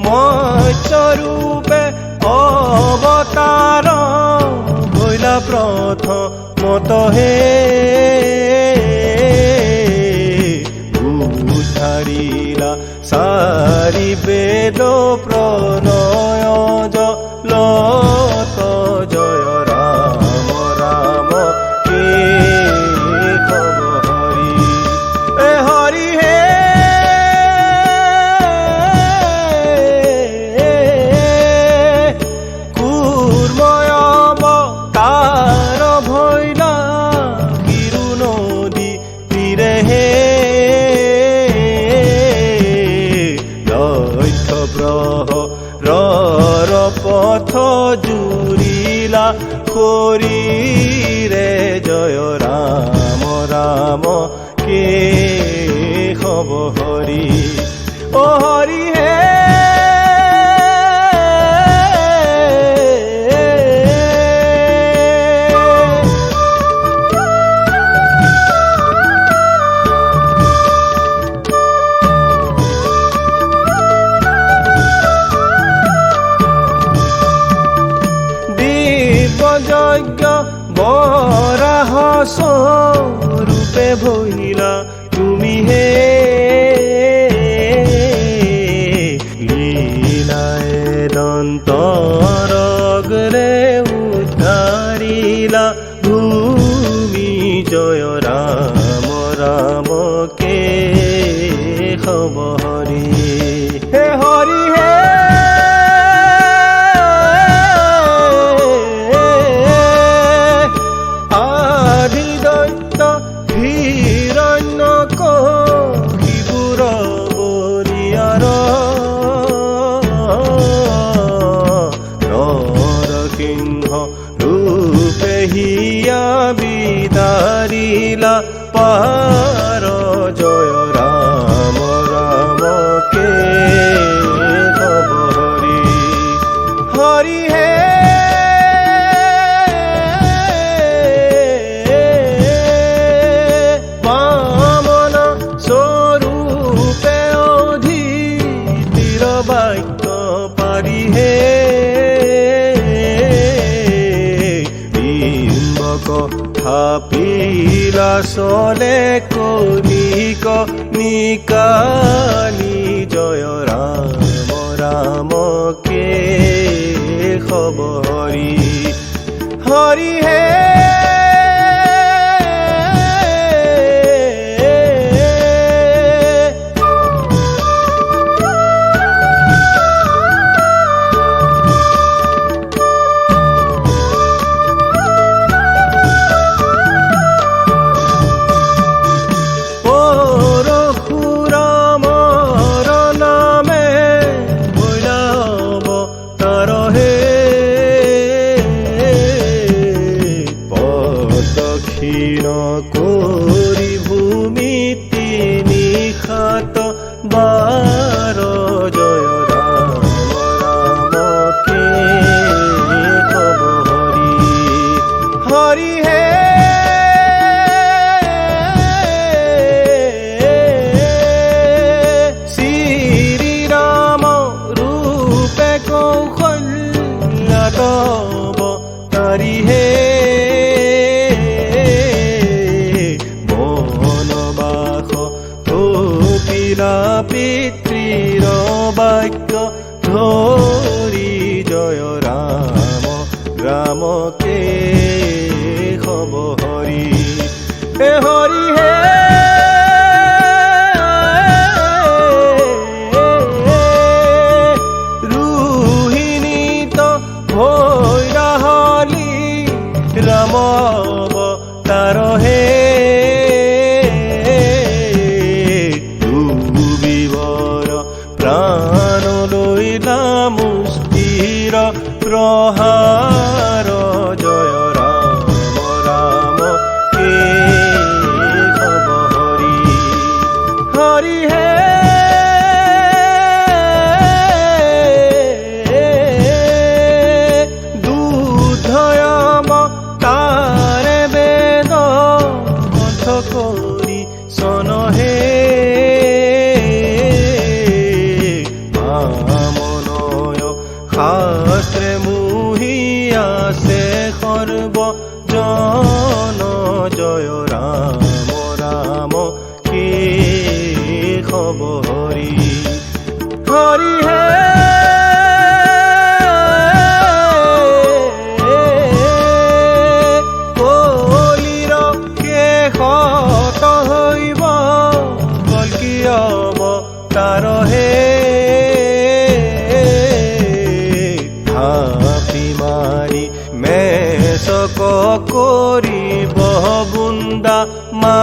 মৎস্যরূপে অবতার হইলা প্রথমত হে উদ্ধারিলা সারি বেদ প্রণয় জলত জয় রাম রাম কে কব হরি এ হরি হে কুর্ময় অবতার ভৈলা গিরু নদী তীরে হে রর পথ জুড়িলা করি রে জয় রাম রাম কে হব হরি ও হরি হে যজ্ঞ বরাহ স্বরূপে ভৈলা তুমি হে লীলায় দন্তরগরে উদ্ধারিলা ভূমি জয় রাম রাম কে হব হরি হে হরি হে রূপে হিয়া বিদারিলা পার জয় রাম রাম কে হব হরি হরি হে বামন স্বরূপে অধীর বাক্য পারি হে থাপিলা চলে কলিক নিকালি জয় রাম রাম কে হব হৰি হৰি হে করি ভূমি তিনি খাত বার জয় রাম রাম কে হব হরি হরি হে শ্রী রাম রূপে কৌশল্যা তব তারি হে পিতৃৰ বাক্য ধৰি জয় ৰাম ৰাম কে হব হৰি হে হৰি হে ৰোহিণীত ভৈৰাহলি ৰাম অৱতাৰ হে প্রাণ লইলা মুষ্টির প্রহার জয় রাম রাম কে হব হরি হরি হে দুধয়ম তারে বেদ কণ্ঠ করি সনহে শাস্ত্ৰে মুহি আছে সৰ্বজন জয় ৰাম ৰাম কেশৱ হৰি হৰি হে কলিৰ শেষত হৈব কল্কি অৱতাৰ হে হাপি মাৰি মেচক কৰিব বুন্দা মা